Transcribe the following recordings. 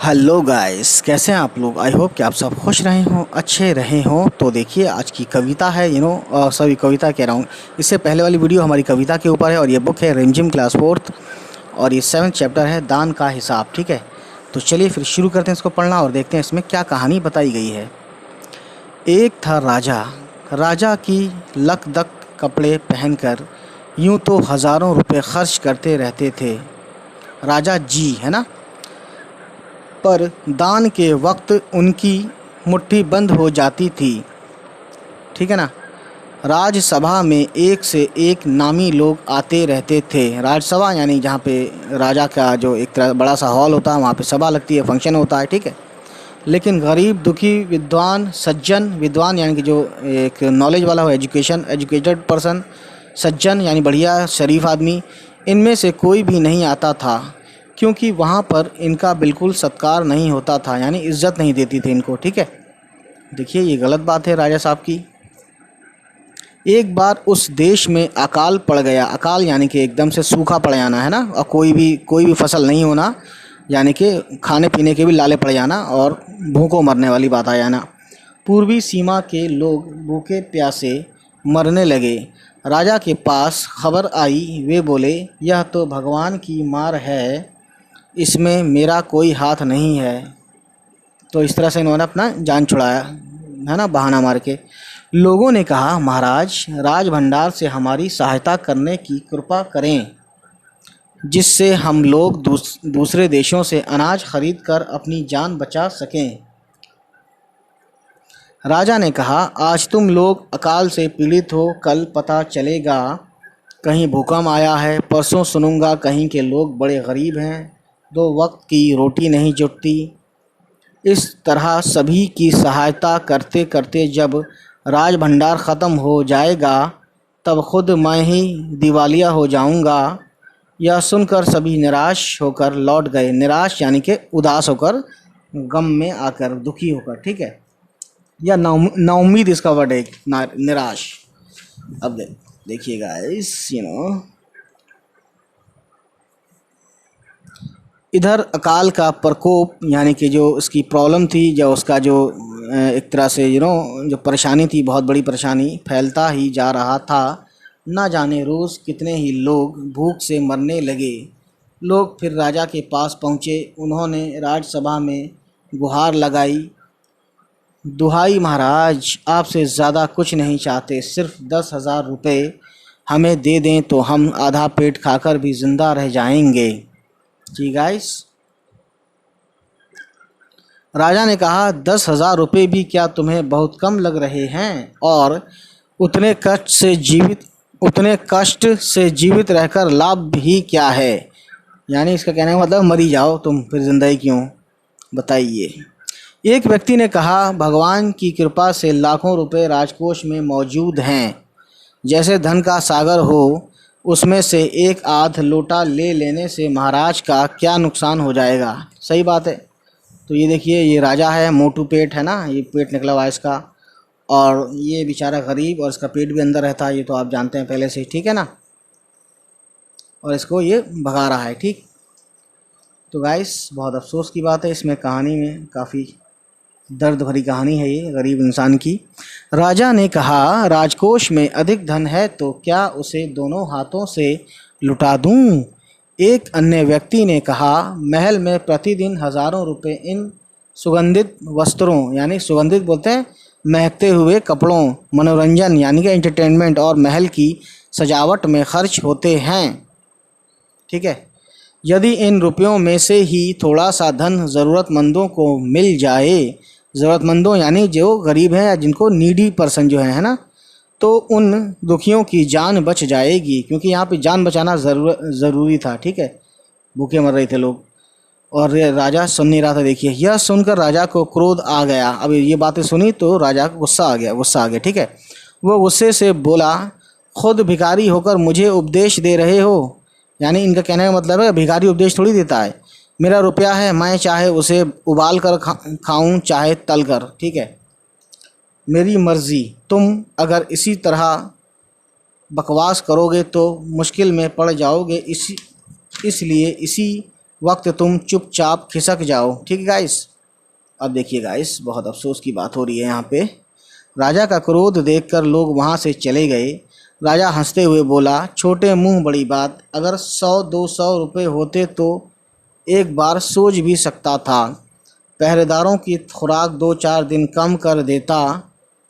Hello guys, कैसे हैं आप लोग। आई होप कि आप सब खुश रहे हों, अच्छे रहे हों। तो देखिए, आज की कविता है सॉरी, कविता कह रहा हूँ। इससे पहले वाली वीडियो हमारी कविता के ऊपर है और ये बुक है रिमझिम क्लास फोर्थ और ये 7th चैप्टर है दान का हिसाब। ठीक है, तो चलिए फिर शुरू करते हैं इसको पढ़ना और देखते हैं इसमें क्या कहानी बताई गई है। एक था राजा, राजा की लकदक कपड़े पहनकर यूं तो हज़ारों रुपए खर्च करते रहते थे। राजा जी है ना, पर दान के वक्त उनकी मुट्ठी बंद हो जाती थी। ठीक है ना। राजसभा में एक से एक नामी लोग आते रहते थे। राजसभा यानी जहाँ पे राजा का जो एक तरह बड़ा सा हॉल होता है, वहाँ पे सभा लगती है, फंक्शन होता है। ठीक है, लेकिन गरीब दुखी विद्वान सज्जन, विद्वान यानी कि जो एक नॉलेज वाला हो, एजुकेटेड पर्सन, सज्जन यानी बढ़िया शरीफ आदमी, इनमें से कोई भी नहीं आता था, क्योंकि वहाँ पर इनका बिल्कुल सत्कार नहीं होता था, यानी इज्जत नहीं देती थी इनको। ठीक है, देखिए ये गलत बात है राजा साहब की। एक बार उस देश में अकाल पड़ गया। अकाल यानी कि एकदम से सूखा पड़ जाना है ना, और कोई भी फसल नहीं होना, यानी कि खाने पीने के भी लाले पड़ जाना और भूखों मरने वाली बात आ जाना। पूर्वी सीमा के लोग भूखे प्यासे मरने लगे। राजा के पास खबर आई। वे बोले, यह तो भगवान की मार है, इसमें मेरा कोई हाथ नहीं है। तो इस तरह से इन्होंने अपना जान छुड़ाया है ना, बहाना मार के। लोगों ने कहा, महाराज राज भंडार से हमारी सहायता करने की कृपा करें, जिससे हम लोग दूसरे देशों से अनाज खरीद कर अपनी जान बचा सकें। राजा ने कहा, आज तुम लोग अकाल से पीड़ित हो, कल पता चलेगा कहीं भूकंप आया है, परसों सुनूंगा कहीं के लोग बड़े गरीब हैं, 2 वक्त की रोटी नहीं जुटती। इस तरह सभी की सहायता करते करते जब राज भंडार ख़त्म हो जाएगा, तब खुद मैं ही दिवालिया हो जाऊंगा। यह सुनकर सभी निराश होकर लौट गए। निराश यानी कि उदास होकर, गम में आकर, दुखी होकर। ठीक है, या नाउम्मीद इसका वर्ड है, निराश। अब देखिए गाइस, इधर अकाल का प्रकोप यानी कि जो उसकी प्रॉब्लम थी, जो उसका जो एक तरह से जो परेशानी थी, बहुत बड़ी परेशानी, फैलता ही जा रहा था। ना जाने रोज़ कितने ही लोग भूख से मरने लगे। लोग फिर राजा के पास पहुँचे। उन्होंने राजसभा में गुहार लगाई, दुहाई महाराज, आपसे ज़्यादा कुछ नहीं चाहते, सिर्फ 10,000 रुपये हमें दे दें तो हम आधा पेट खाकर भी ज़िंदा रह जाएंगे। जी गाइस, राजा ने कहा, 10,000 रुपये भी क्या तुम्हें बहुत कम लग रहे हैं? और उतने कष्ट से जीवित रहकर लाभ ही क्या है? यानी इसका कहने का मतलब मरी जाओ तुम, फिर जिंदगी क्यों, बताइए। एक व्यक्ति ने कहा, भगवान की कृपा से लाखों रुपए राजकोष में मौजूद हैं। जैसे धन का सागर हो, उसमें से एक आध लोटा ले लेने से महाराज का क्या नुकसान हो जाएगा। सही बात है। तो ये देखिए, ये राजा है, मोटू पेट है ना, ये पेट निकला हुआ है इसका, और ये बेचारा गरीब, और इसका पेट भी अंदर रहता है, ये तो आप जानते हैं पहले से। ठीक है ना, और इसको ये भगा रहा है। ठीक, तो गाइस बहुत अफसोस की बात है, इसमें कहानी में काफ़ी दर्द भरी कहानी है ये गरीब इंसान की। राजा ने कहा, राजकोष में अधिक धन है तो क्या उसे दोनों हाथों से लुटा दूं? एक अन्य व्यक्ति ने कहा, महल में प्रतिदिन हज़ारों रुपए इन सुगंधित वस्त्रों, यानी सुगंधित बोलते हैं महकते हुए कपड़ों, मनोरंजन यानी कि एंटरटेनमेंट, और महल की सजावट में खर्च होते हैं। ठीक है, यदि इन रुपयों में से ही थोड़ा सा धन ज़रूरतमंदों को मिल जाए, ज़रूरतमंदों यानी जो गरीब हैं या जिनको नीडी पर्सन जो है ना, तो उन दुखियों की जान बच जाएगी, क्योंकि यहाँ पे जान बचाना ज़रूरी था। ठीक है, भूखे मर रहे थे लोग, और राजा सुन नहीं रहा था। देखिए, यह सुनकर राजा को क्रोध आ गया। अब ये बातें सुनी तो राजा को गुस्सा आ गया। ठीक है, वो गुस्से से बोला, खुद भिखारी होकर मुझे उपदेश दे रहे हो? यानी इनका कहने का मतलब है भिखारी उपदेश थोड़ी देता है। मेरा रुपया है, मैं चाहे उसे उबाल कर खाऊं, चाहे तल कर। ठीक है, मेरी मर्ज़ी। तुम अगर इसी तरह बकवास करोगे तो मुश्किल में पड़ जाओगे। इसलिए इसी वक्त तुम चुपचाप खिसक जाओ। ठीक है गाइस। अब देखिए गाइस, बहुत अफसोस की बात हो रही है यहाँ पे। राजा का क्रोध देखकर लोग वहाँ से चले गए। राजा हंसते हुए बोला, छोटे मुंह बड़ी बात, अगर 100-200 रुपये होते तो एक बार सोच भी सकता था। पहरेदारों की खुराक 2-4 दिन कम कर देता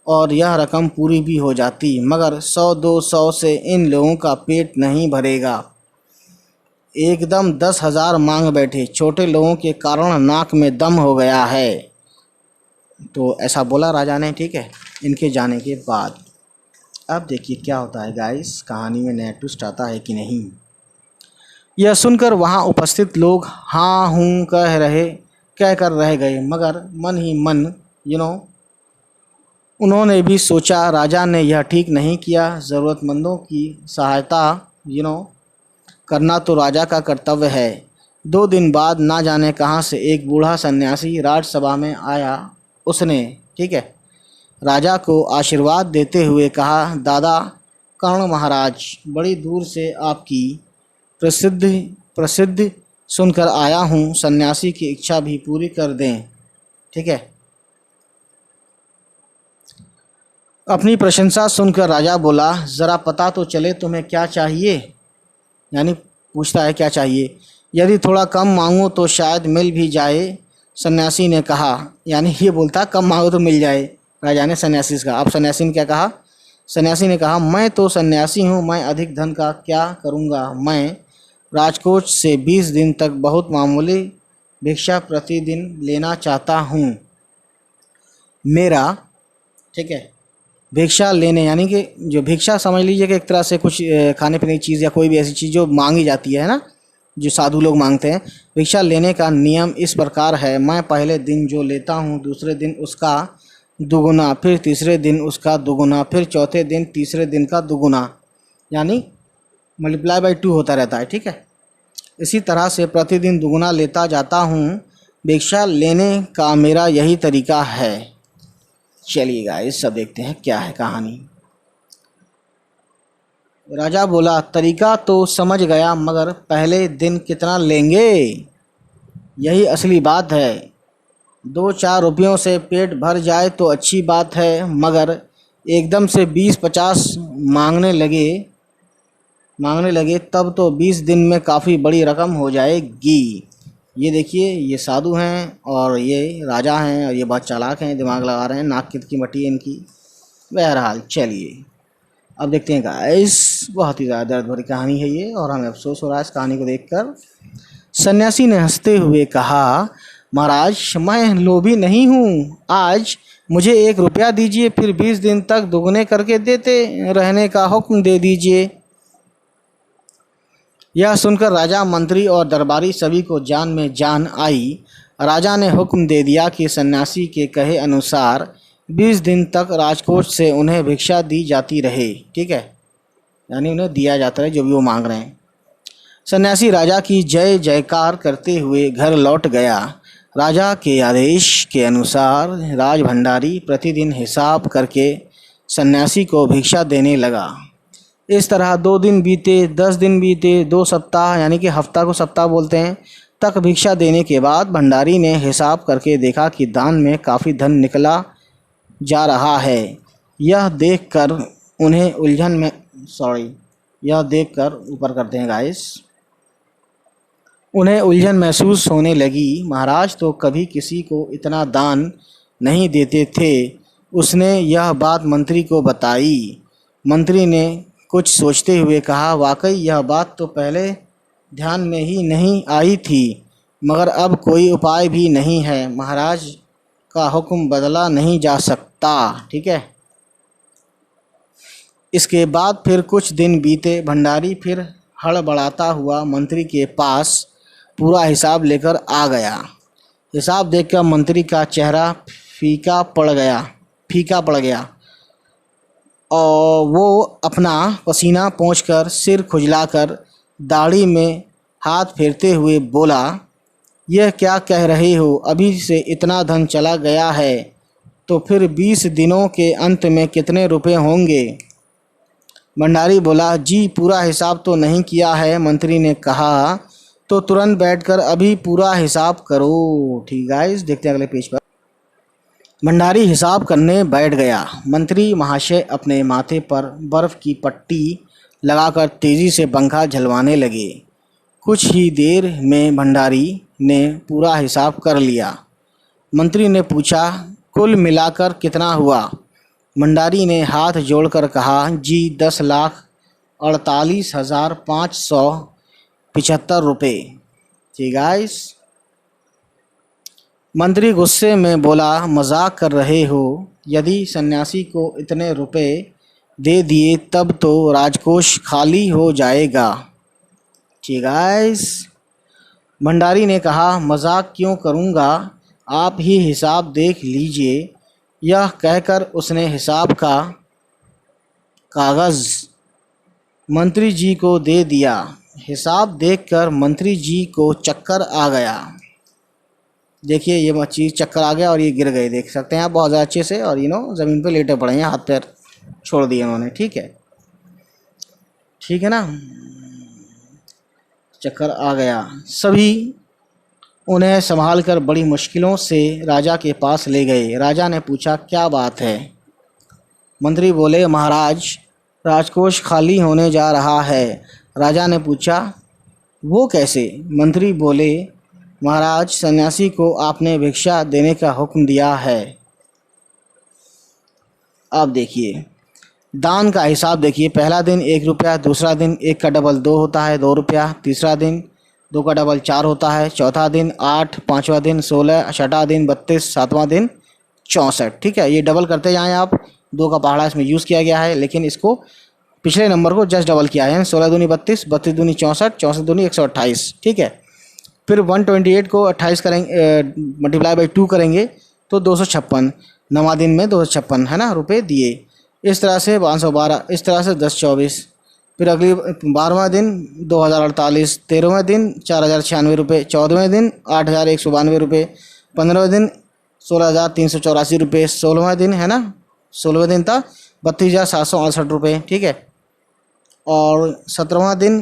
और यह रकम पूरी भी हो जाती, मगर 100-200 से इन लोगों का पेट नहीं भरेगा। एकदम 10,000 मांग बैठे। छोटे लोगों के कारण नाक में दम हो गया है। तो ऐसा बोला राजा ने। ठीक है, इनके जाने के बाद अब देखिए क्या होता है गाइस, कहानी में नया ट्विस्ट आता है कि नहीं। यह सुनकर वहाँ उपस्थित लोग हाँ हूँ कह कर रह गए, मगर मन ही मन उन्होंने भी सोचा राजा ने यह ठीक नहीं किया। ज़रूरतमंदों की सहायता करना तो राजा का कर्तव्य है। 2 दिन बाद ना जाने कहाँ से एक बूढ़ा सन्यासी राजसभा में आया। उसने ठीक है राजा को आशीर्वाद देते हुए कहा, दादा कर्ण महाराज, बड़ी दूर से आपकी प्रसिद्ध सुनकर आया हूँ। सन्यासी की इच्छा भी पूरी कर दें। ठीक है, अपनी प्रशंसा सुनकर राजा बोला, ज़रा पता तो चले तुम्हें क्या चाहिए। यानी पूछता है क्या चाहिए। यदि थोड़ा कम मांगो तो शायद मिल भी जाए। सन्यासी ने कहा, यानी ये बोलता कम मांगो तो मिल जाए। राजा ने सन्यासी से कहा। अब सन्यासी ने क्या कहा। सन्यासी ने कहा, मैं तो सन्यासी हूँ, मैं अधिक धन का क्या करूँगा। मैं राजकोष से 20 दिन तक बहुत मामूली भिक्षा प्रतिदिन लेना चाहता हूँ। मेरा ठीक है भिक्षा लेने, यानी कि जो भिक्षा समझ लीजिए कि एक तरह से कुछ खाने पीने की चीज़ या कोई भी ऐसी चीज़ जो मांगी जाती है ना, जो साधु लोग मांगते हैं। भिक्षा लेने का नियम इस प्रकार है, मैं पहले दिन जो लेता हूँ दूसरे दिन उसका दुगुना, फिर तीसरे दिन उसका दुगुना, फिर चौथे दिन तीसरे दिन का दुगुना, यानी मल्टीप्लाई बाई 2 होता रहता है। ठीक है, इसी तरह से प्रतिदिन दुगुना लेता जाता हूँ। भिक्षा लेने का मेरा यही तरीका है। चलिए गाइस, सब देखते हैं क्या है कहानी। राजा बोला, तरीका तो समझ गया, मगर पहले दिन कितना लेंगे, यही असली बात है। 2-4 रुपयों से पेट भर जाए तो अच्छी बात है, मगर एकदम से 20-50 मांगने लगे तब तो 20 दिन में काफ़ी बड़ी रकम हो जाएगी। ये देखिए, ये साधु हैं और ये राजा हैं और ये बहुत चालाक हैं, दिमाग लगा रहे हैं, नाक की मट्टी है इनकी। बहरहाल चलिए अब देखते हैं गाइस, बहुत ही ज़्यादा दर्द भरी कहानी है ये और हमें अफसोस हो रहा है इस कहानी को देखकर। सन्यासी ने हंसते हुए कहा, महाराज मैं लोभी नहीं हूँ, आज मुझे 1 रुपया दीजिए, फिर 20 दिन तक दुगने करके देते रहने का हुक्म दे दीजिए। यह सुनकर राजा, मंत्री और दरबारी सभी को जान में जान आई। राजा ने हुक्म दे दिया कि सन्यासी के कहे अनुसार 20 दिन तक राजकोष से उन्हें भिक्षा दी जाती रहे। ठीक है, यानी उन्हें दिया जाता है जो भी वो मांग रहे हैं। सन्यासी राजा की जय जयकार करते हुए घर लौट गया। राजा के आदेश के अनुसार राज भंडारी प्रतिदिन हिसाब करके सन्यासी को भिक्षा देने लगा। इस तरह 2 दिन बीते, 10 दिन बीते, 2 सप्ताह, यानी कि हफ्ता को सप्ताह बोलते हैं, तक भिक्षा देने के बाद भंडारी ने हिसाब करके देखा कि दान में काफ़ी धन निकला जा रहा है। यह देखकर ऊपर करते हैं गाइस, उन्हें उलझन महसूस होने लगी। महाराज तो कभी किसी को इतना दान नहीं देते थे। उसने यह बात मंत्री को बताई। मंत्री ने कुछ सोचते हुए कहा, वाकई यह बात तो पहले ध्यान में ही नहीं आई थी, मगर अब कोई उपाय भी नहीं है। महाराज का हुक्म बदला नहीं जा सकता। ठीक है, इसके बाद फिर कुछ दिन बीते। भंडारी फिर हड़बड़ाता हुआ मंत्री के पास पूरा हिसाब लेकर आ गया। हिसाब देखकर मंत्री का चेहरा फीका पड़ गया और वो अपना पसीना पोंछकर, सिर खुजलाकर, दाढ़ी में हाथ फेरते हुए बोला, यह क्या कह रहे हो, अभी से इतना धन चला गया है तो फिर 20 दिनों के अंत में कितने रुपए होंगे। भंडारी बोला, जी पूरा हिसाब तो नहीं किया है। मंत्री ने कहा, तो तुरंत बैठकर अभी पूरा हिसाब करो। ठीक गाइस, देखते हैं अगले पेज पर। भंडारी हिसाब करने बैठ गया। मंत्री महाशय अपने माथे पर बर्फ की पट्टी लगाकर तेजी से पंखा झलवाने लगे। कुछ ही देर में भंडारी ने पूरा हिसाब कर लिया। मंत्री ने पूछा, कुल मिलाकर कितना हुआ? भंडारी ने हाथ जोड़कर कहा, जी 10,48,575 रुपये। जी गाइस, मंत्री गुस्से में बोला, मजाक कर रहे हो? यदि सन्यासी को इतने रुपए दे दिए तब तो राजकोष खाली हो जाएगा। जी गाइस, भंडारी ने कहा, मजाक क्यों करूँगा, आप ही हिसाब देख लीजिए। यह कहकर उसने हिसाब का कागज़ मंत्री जी को दे दिया। हिसाब देखकर मंत्री जी को चक्कर आ गया। देखिए ये चीज़ चक्कर आ गया और ये गिर गए, देख सकते हैं आप बहुत ज़्यादा अच्छे से। और ज़मीन पे लेटे पड़े हैं, हाथ पैर छोड़ दिए उन्होंने। ठीक है ना, चक्कर आ गया। सभी उन्हें संभालकर बड़ी मुश्किलों से राजा के पास ले गए। राजा ने पूछा, क्या बात है? मंत्री बोले, महाराज, राजकोष खाली होने जा रहा है। राजा ने पूछा, वो कैसे? मंत्री बोले, महाराज, सन्यासी को आपने भिक्षा देने का हुक्म दिया है। अब देखिए दान का हिसाब देखिए। पहला दिन 1 रुपया, दूसरा दिन 1 का डबल 2 होता है 2 रुपया, तीसरा दिन 2 का डबल 4 होता है, चौथा दिन 8, पाँचवा दिन 16, छठा दिन 32, सातवां दिन 64। ठीक है, ये डबल करते जाएँ आप। 2 का पहाड़ा इसमें यूज़ किया गया है, लेकिन इसको पिछले नंबर को जस्ट डबल किया है। 16 दूनी 32, 32 दूनी 64, 64 दूनी 128। ठीक है, फिर 128 को 28 करेंगे, मल्टीप्लाई बाई 2 करेंगे तो 256। नवा दिन में 256 है ना रुपए दिए। इस तरह से 512, इस तरह से 1024। फिर अगली 12वां दिन 2048, 13वें दिन 4096 रुपये, 14वें दिन 8192 रुपये, 15वें दिन 16384 रुपये, 16वां दिन है ना, 16वें दिन था 32,768 रुपये। ठीक है, और 17वां दिन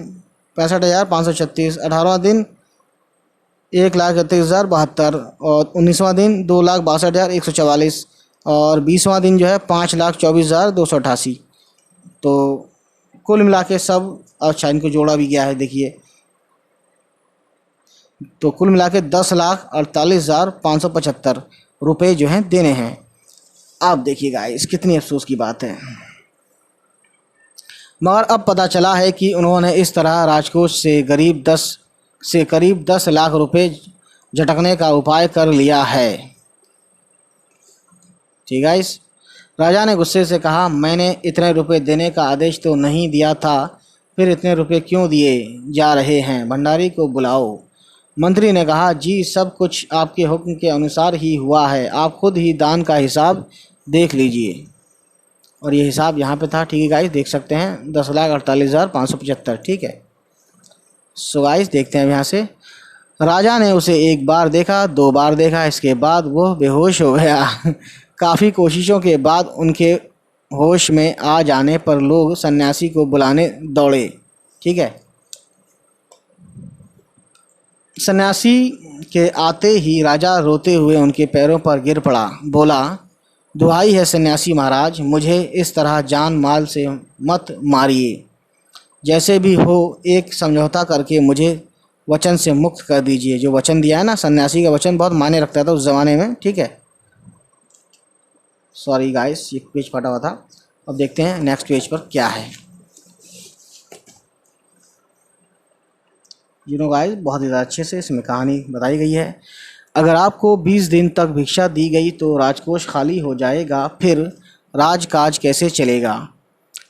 65,536, 18वां दिन 1,31,072, और 19वां दिन 2,62,144, और 20वां दिन जो है 5,24,288। तो कुल मिला के सब, अच्छा इनको जोड़ा भी गया है देखिए, तो कुल मिला के 10,48,575 रुपये जो हैं देने हैं। आप देखिए गाइस, कितनी अफसोस की बात है। मगर अब पता चला है कि उन्होंने इस तरह राजकोष से करीब 10 लाख रुपए झटकने का उपाय कर लिया है। ठीक है, इस राजा ने गुस्से से कहा, मैंने इतने रुपए देने का आदेश तो नहीं दिया था, फिर इतने रुपए क्यों दिए जा रहे हैं? भंडारी को बुलाओ। मंत्री ने कहा, जी सब कुछ आपके हुक्म के अनुसार ही हुआ है, आप खुद ही दान का हिसाब देख लीजिए। और ये हिसाब यहाँ पे था। ठीक है गाइस, देख सकते हैं 10,48,575। ठीक है, सो गाइस देखते हैं यहाँ से। राजा ने उसे 1 बार देखा, 2 बार देखा, इसके बाद वो बेहोश हो गया। काफ़ी कोशिशों के बाद उनके होश में आ जाने पर लोग सन्यासी को बुलाने दौड़े। ठीक है, सन्यासी के आते ही राजा रोते हुए उनके पैरों पर गिर पड़ा। बोला, दुहाई है सन्यासी महाराज, मुझे इस तरह जान माल से मत मारिए। जैसे भी हो एक समझौता करके मुझे वचन से मुक्त कर दीजिए। जो वचन दिया है ना, सन्यासी का वचन बहुत मायने रखता था उस ज़माने में। ठीक है, सॉरी गाइस, ये पेज फटा हुआ था। अब देखते हैं नेक्स्ट पेज पर क्या है। गाइस, बहुत ही ज़्यादा अच्छे से इसमें कहानी बताई गई है। अगर आपको 20 दिन तक भिक्षा दी गई तो राजकोष खाली हो जाएगा, फिर राजकाज कैसे चलेगा?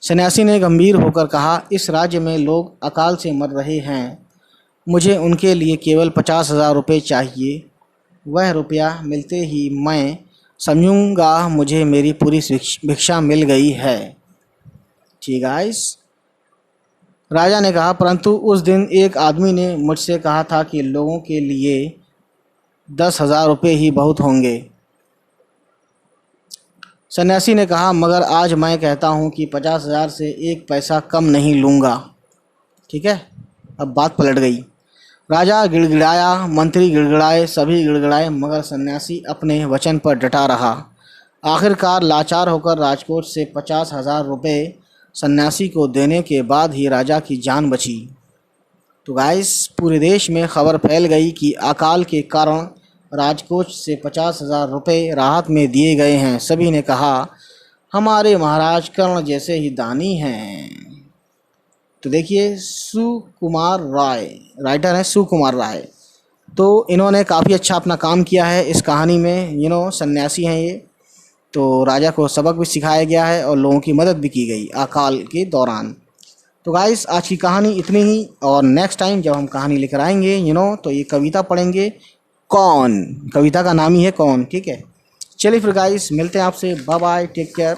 सन्यासी ने गंभीर होकर कहा, इस राज्य में लोग अकाल से मर रहे हैं, मुझे उनके लिए केवल 50,000 रुपये चाहिए। वह रुपया मिलते ही मैं समझूंगा मुझे मेरी पूरी भिक्षा मिल गई है। ठीक गाइस, राजा ने कहा, परंतु उस दिन एक आदमी ने मुझसे कहा था कि लोगों के लिए 10,000 रुपये ही बहुत होंगे। सन्यासी ने कहा, मगर आज मैं कहता हूँ कि 50,000 से 1 पैसा कम नहीं लूँगा। ठीक है, अब बात पलट गई। राजा गिड़गिड़ाया, मंत्री गिड़गिड़ाए, सभी गिड़गिड़ाए, मगर सन्यासी अपने वचन पर डटा रहा। आखिरकार लाचार होकर राजकोट से 50,000 रुपये सन्यासी को देने के बाद ही राजा की जान बची। तो गाइस, पूरे देश में खबर फैल गई कि अकाल के कारण राजकोष से 50,000 रुपये राहत में दिए गए हैं। सभी ने कहा, हमारे महाराज कर्ण जैसे ही दानी हैं। तो देखिए, सुकुमार राय राइटर हैं, सुकुमार राय। तो इन्होंने काफ़ी अच्छा अपना काम किया है इस कहानी में। सन्यासी हैं ये। तो राजा को सबक भी सिखाया गया है और लोगों की मदद भी की गई अकाल के दौरान। तो गाइस, आज की कहानी इतनी ही, और नेक्स्ट टाइम जब हम कहानी लेकर आएंगे तो ये कविता पढ़ेंगे। कौन, कविता का नाम ही है कौन। ठीक है, चलिए फिर गाइस, मिलते हैं आपसे। Bye bye, take care.